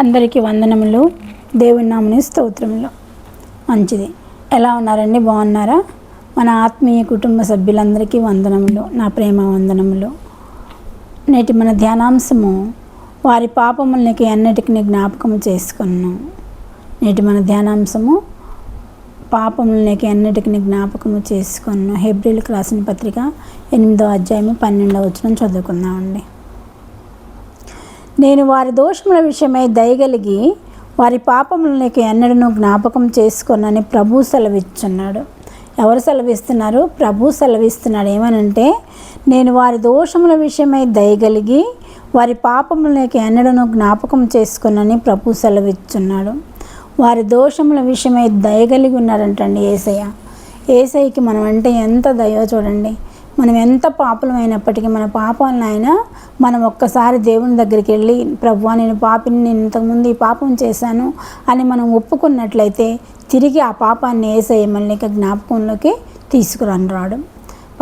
అందరికీ వందనములు. దేవుని నామమున స్తోత్రములు. మంచిది. ఎలా ఉన్నారండి? బాగున్నారా? మన ఆత్మీయ కుటుంబ సభ్యులందరికీ వందనములు, నా ప్రేమ వందనములు. నేటి మన ధ్యానాంశము వారి పాపములకి అన్నిటికీ జ్ఞాపకము చేసుకున్నాను. నేటి మన ధ్యానాంశము పాపములకి అన్నిటికీ జ్ఞాపకము చేసుకున్నాను. హెబ్రీయులకు రాసిన పత్రిక 8వ అధ్యాయము 12వ వచనం చదువుకుందామండి. నేను వారి దోషముల విషయమై దయగలిగి వారి పాపములకి ఎన్నడూ జ్ఞాపకం చేసుకొనని ప్రభు సెలవిస్తున్నాడు. ఎవరు సెలవిస్తున్నారు? ప్రభు సెలవిస్తున్నాడు. ఏమనంటే, నేను వారి దోషముల విషయమై దయగలిగి వారి పాపములకి ఎన్నడూ జ్ఞాపకం చేసుకొనని ప్రభు సెలవిస్తున్నాడు. వారి దోషముల విషయమై దయగలిగి ఉన్నాడంటండి యేసయ్య. యేసయ్యకి మనం అంటే ఎంత దయో చూడండి. మనం ఎంత పాపలమైనప్పటికీ మన పాపాలను ఆయన మనం ఒక్కసారి దేవుని దగ్గరికి వెళ్ళి, ప్రభువా నేను పాపిని, నేను ఇంతకుముందు ఈ పాపం చేశాను అని మనం ఒప్పుకున్నట్లయితే తిరిగి ఆ పాపాన్ని యేసయ్య మళ్ళీ జ్ఞాపకంలోకి తీసుకురాడు.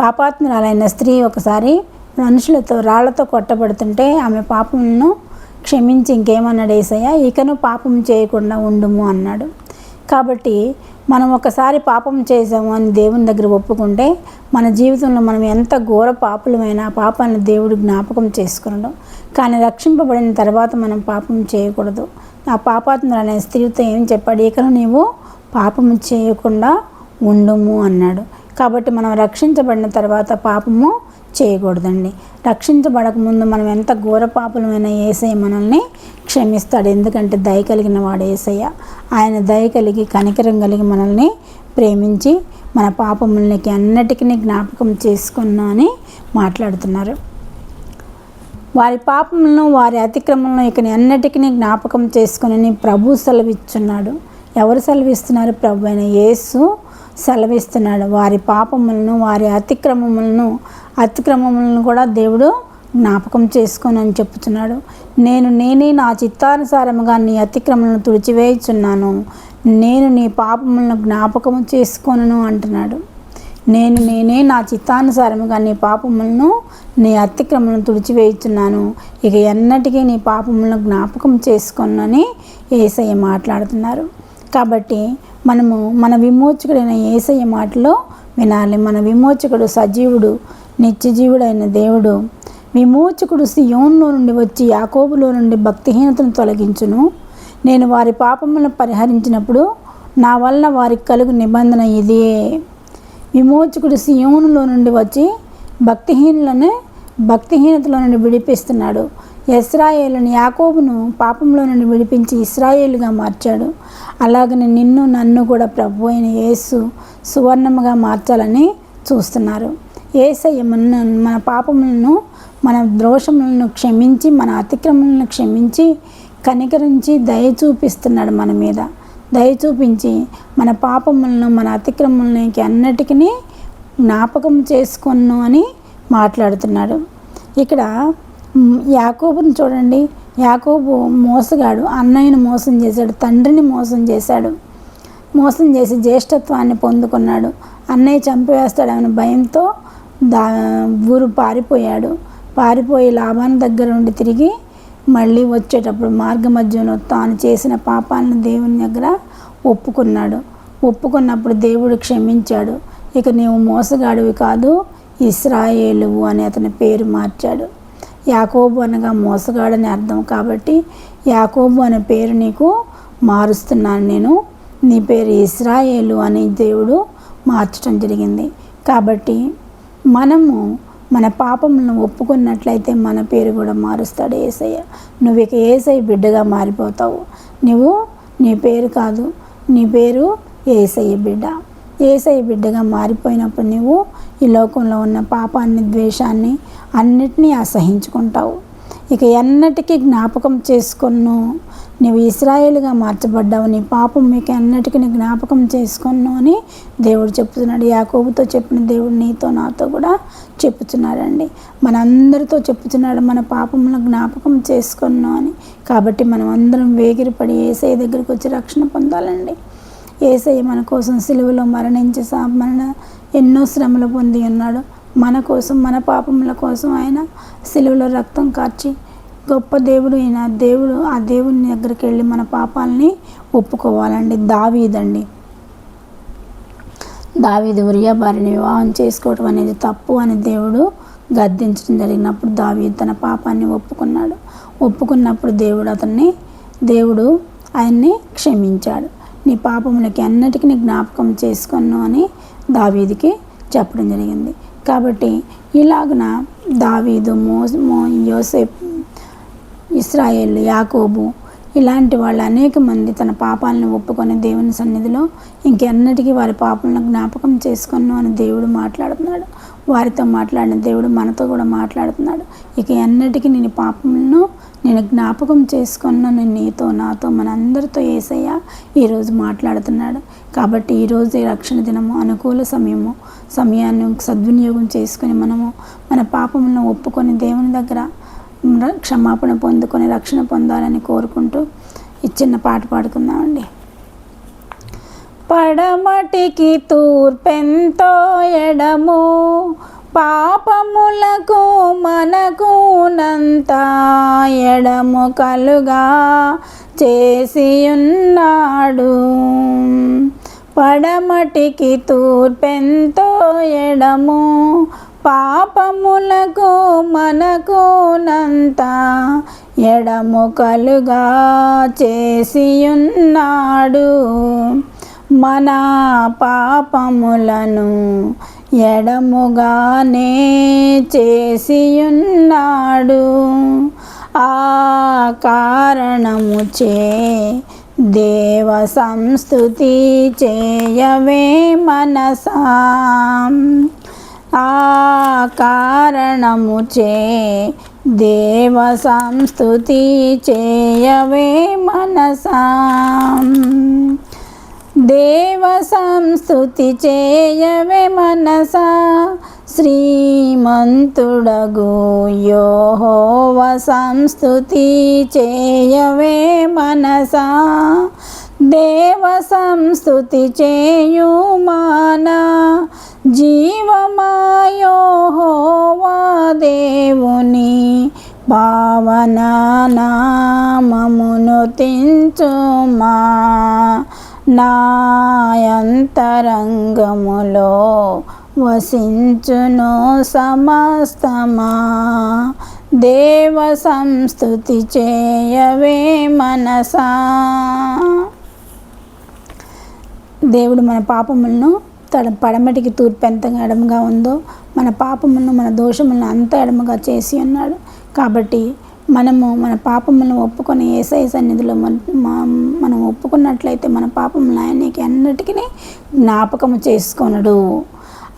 పాపాత్మురాలైన స్త్రీ ఒకసారి మనుషులతో రాళ్లతో కొట్టబడుతుంటే ఆమె పాపములను క్షమించి ఇంకేమన్నాడు యేసయ్య, ఇకను పాపం చేయకుండా ఉండుము అన్నాడు. కాబట్టి మనం ఒకసారి పాపం చేసాము అని దేవుని దగ్గర ఒప్పుకుంటే మన జీవితంలో మనం ఎంత ఘోర పాపులమైనా ఆ పాపాన్ని దేవుడు జ్ఞాపకం చేసుకున్నాడు. కానీ రక్షింపబడిన తర్వాత మనం పాపం చేయకూడదు. ఆ పాపాత్మురాలైన స్త్రీతో ఏం చెప్పాడు? ఇకను నీవు పాపం చేయకుండా ఉండుము అన్నాడు. కాబట్టి మనం రక్షించబడిన తర్వాత పాపము చేయకూడదండి. రక్షించబడకముందు మనం ఎంత ఘోర పాపులమైన యేసయ్య మనల్ని క్షమిస్తాడు. ఎందుకంటే దయ కలిగిన వాడు యేసయ్య. ఆయన దయ కలిగి కనికరం కలిగి మనల్ని ప్రేమించి మన పాపములకి అన్నిటికీ జ్ఞాపకం చేసుకున్నా అని మాట్లాడుతున్నారు. వారి పాపములను వారి అతిక్రమలను ఇక అన్నిటికీ జ్ఞాపకం చేసుకుని ప్రభు సెలవిస్తున్నాడు. ఎవరు సెలవిస్తున్నారు? ప్రభు అయిన యేసు సెలవిస్తున్నాడు. వారి పాపములను వారి అతిక్రమములను కూడా దేవుడు జ్ఞాపకం చేసుకొని అని చెప్తున్నాడు. నేనే నా చిత్తానుసారముగా నీ అతిక్రమలను తుడిచివేయుచున్నాను, నేను నీ పాపములను జ్ఞాపకము చేసుకోను అంటున్నాడు. నేనే నా చిత్తానుసారముగా నీ పాపములను నీ అతిక్రమలను తుడిచివేయుచున్నాను, ఇక ఎన్నటికీ నీ పాపములను జ్ఞాపకం చేసుకొనని యేసయ్య మాట్లాడుతున్నారు. కాబట్టి మనము మన విమోచకుడైన యేసయ్య మాటలో వినాలి. మన విమోచకుడు సజీవుడు, నిత్యజీవుడైన దేవుడు. విమోచకుడు సియోనులో నుండి వచ్చి యాకోబులో నుండి భక్తిహీనతను తొలగించును. నేను వారి పాపములను పరిహరించినప్పుడు నా వలన వారికి కలుగు నిబంధన ఇదే. విమోచకుడు సియోనులో నుండి వచ్చి భక్తిహీనతలో నుండి విడిపిస్తున్నాడు. ఇశ్రాయేలుని, యాకోబును పాపంలో నుండి విడిపించి ఇశ్రాయేలుగా మార్చాడు. అలాగనే నన్ను కూడా ప్రభు అయిన యేసు సువర్ణముగా మార్చాలని చూస్తున్నారు. యేసయ్య మన పాపములను, మన దోషములను క్షమించి, మన అతిక్రమలను క్షమించి, కనికరించి దయ చూపిస్తున్నాడు మన మీద. దయ చూపించి మన పాపములను, మన అతిక్రమలకి అన్నిటికీ జ్ఞాపకం చేసుకొను అని మాట్లాడుతున్నాడు. ఇక్కడ యాకోబుని చూడండి. యాకోబు మోసగాడు. అన్నయ్యను మోసం చేశాడు, తండ్రిని మోసం చేశాడు. మోసం చేసి జ్యేష్ఠత్వాన్ని పొందుకున్నాడు. అన్నయ్య చంపివేస్తాడని భయంతో ఊరు పారిపోయి లాబాను దగ్గర ఉండి తిరిగి మళ్ళీ వచ్చేటప్పుడు మార్గ మధ్యలో తాను చేసిన పాపాలను దేవుని దగ్గర ఒప్పుకున్నప్పుడు దేవుడు క్షమించాడు. ఇక నీవు మోసగాడివి కాదు, ఇశ్రాయేలువు అని అతని పేరు మార్చాడు. యాకోబు అనగా మోసగాడని అర్థం. కాబట్టి యాకోబు అనే పేరు నీకు మారుస్తున్నాను నేను, నీ పేరు ఇశ్రాయేలు అని దేవుడు మార్చడం జరిగింది. కాబట్టి మనము మన పాపములను ఒప్పుకున్నట్లయితే మన పేరు కూడా మారుస్తాడు యేసయ్య. నువ్వు ఇక యేసయ్య బిడ్డగా మారిపోతావు. నీ పేరు కాదు, నీ పేరు యేసయ్య బిడ్డ. యేసయ్య బిడ్డగా మారిపోయినప్పుడు నువ్వు ఈ లోకంలో ఉన్న పాపాన్ని, ద్వేషాన్ని అన్నిటినీ అసహించుకుంటావు. ఇక ఎన్నటికీ జ్ఞాపకం చేసుకొను. నువ్వు ఇశ్రాయేలుగా మార్చబడ్డావు, నీ పాపం మీకు అన్నిటికీ జ్ఞాపకం చేసుకొను అని దేవుడు చెప్తున్నాడు. యాకోబుతో చెప్పిన దేవుడు నీతో నాతో కూడా చెప్తున్నాడండి. మనందరితో చెప్తున్నాడు మన పాపములను జ్ఞాపకం చేసుకొను అని. కాబట్టి మనం అందరం వేగిరపడి యేసయ్య దగ్గరికి వచ్చి రక్షణ పొందాలండి. యేసయ్య మన కోసం సిలువలో మరణించి ఎన్నో శ్రమలు పొంది ఉన్నాడు. మన కోసం, మన పాపముల కోసం ఆయన సిలువలో రక్తం కార్చి గొప్ప దేవుడు అయిన ఆ దేవుని దగ్గరికి వెళ్ళి మన పాపాలని ఒప్పుకోవాలండి. దావీదు ఉరియా భార్యని వివాహం చేసుకోవడం అనేది తప్పు అని దేవుడు గద్దించడం జరిగినప్పుడు దావీదు తన పాపాన్ని ఒప్పుకున్నప్పుడు దేవుడు ఆయన్ని క్షమించాడు. నీ పాపములకి అన్నిటికీ జ్ఞాపకం చేసుకొను అని దావీదుకి చెప్పడం జరిగింది. కాబట్టి ఇలాగున దావీదు, యోసేపు, ఇశ్రాయేలు, యాకోబు ఇలాంటి వాళ్ళు అనేక మంది తన పాపాలను ఒప్పుకొని దేవుని సన్నిధిలో ఇంకెన్నటికీ వారి పాపాలను జ్ఞాపకం చేసుకొను అని దేవుడు మాట్లాడుతున్నాడు. వారితో మాట్లాడిన దేవుడు మనతో కూడా మాట్లాడుతున్నాడు. ఇక ఎన్నటికీ నేను పాపములను నేను జ్ఞాపకం చేసుకున్నాను నీతో, నాతో, మనందరితో యేసయ్య ఈరోజు మాట్లాడుతున్నాడు. కాబట్టి ఈరోజు ఈ రక్షణ దినము అనుకూల సమయాన్ని సద్వినియోగం చేసుకొని మనము మన పాపములను ఒప్పుకొని దేవుని దగ్గర క్షమాపణ పొందుకొని రక్షణ పొందాలని కోరుకుంటూ ఈ చిన్న పాట పాడుకుందామండి. పడమటికి తూర్పెంతో ఎడము, పాపములకు మనకునంత ఎడము కలుగా చేసియున్నాడు. పడమటికి తూర్పెంతో ఎడము, పాపములకు మనకునంత ఎడము కలుగా చేసియున్నాడు. మన పాపములను ఎడముగానే చేసియున్నాడు. ఆ కారణముచే దేవ సంస్తుతి చేయవే మనసా. ఆ కారణముచే దేవ సంస్తుతి చేయవే మనసా. దేవ సంస్తుతి చేయవే మనసా, శ్రీమంతుడగు యెహోవ సంస్తుతి చేయవే మనసా. దేవ సంస్తుతి చేయుమానా, జీవమా యెహోవా దేవుని పావన నామమును తించుమా. నాయంతరంగములో వసించును సమస్తమా, దేవ సంస్తుతి చేయవే మనసా. దేవుడు మన పాపములను పడమటికి తూర్పు ఎంత ఎడమగా ఉందో మన పాపములను మన దోషములను అంత ఎడమగా చేసి ఉన్నాడు. కాబట్టి మనము మన పాపములను ఒప్పుకొని యేసయ్య సన్నిధిలో మనం ఒప్పుకున్నట్లయితే మన పాపములను ఆయనకి అన్నిటికీ జ్ఞాపకం చేసుకొనడు.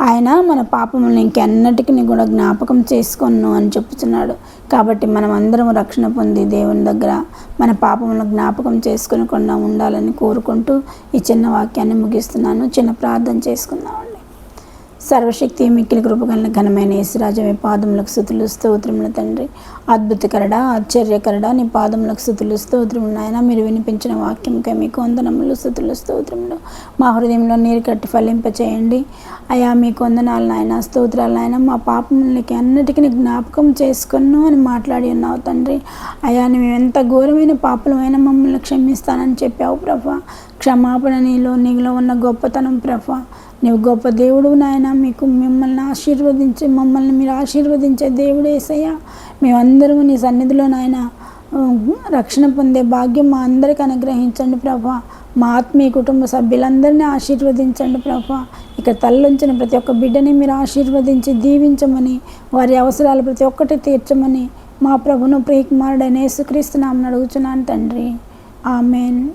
ఆయన మన పాపములను ఇంకెన్నటికీ కూడా జ్ఞాపకం చేసుకొను అని చెప్పుచున్నాడు. కాబట్టి మనం అందరం రక్షణ పొంది దేవుని దగ్గర మన పాపములను జ్ఞాపకం చేసుకొనకుండా ఉండాలని కోరుకుంటూ ఈ చిన్న వాక్యాన్ని ముగిస్తున్నాను. చిన్న ప్రార్థన చేసుకుందామండి. సర్వశక్తి మిక్కిలి కృపగల ఘనమైన యేసురాజు, మీ పాదములకు స్తుతులు స్తోత్రములు తండ్రి. అద్భుతకరడా, ఆశ్చర్యకరడా, నీ పాదములకు స్తుతులు స్తోత్రములు నాయన. మీరు వినిపించిన వాక్యంకై మీకు వందనములు స్తుతులు స్తోత్రములు. మా హృదయంలో నీరు కట్టి ఫలింపచేయండి అయా. మీకు వందనాలు నాయన, స్తోత్రాలు నాయన. మా పాపములకి అన్నిటికీ జ్ఞాపకం చేసుకొను అని మాట్లాడి ఉన్నావు తండ్రి. అయా మేము ఎంత ఘోరమైన పాపలమైన మమ్మల్ని క్షమిస్తానని చెప్పావు ప్రభా. క్షమాపణ నీలో ఉన్న గొప్పతనం ప్రభా. నీవు గొప్ప దేవుడు నాయన. మమ్మల్ని మీరు ఆశీర్వదించే దేవుడు యేసయ్య. మేమందరము నీ సన్నిధిలో నాయన రక్షణ పొందే భాగ్యం మా అందరికీ అనుగ్రహించండి ప్రభా. మా ఆత్మీయ కుటుంబ సభ్యులందరినీ ఆశీర్వదించండి ప్రభా. ఇక తల్లుంచిన ప్రతి ఒక్క బిడ్డని మీరు ఆశీర్వదించి దీవించమని, వారి అవసరాలు ప్రతి ఒక్కటి తీర్చమని మా ప్రభును ప్రియకుమారుడైన యేసుక్రీస్తు నామమున అడుగుచున్నాను తండ్రి. ఆమెన్.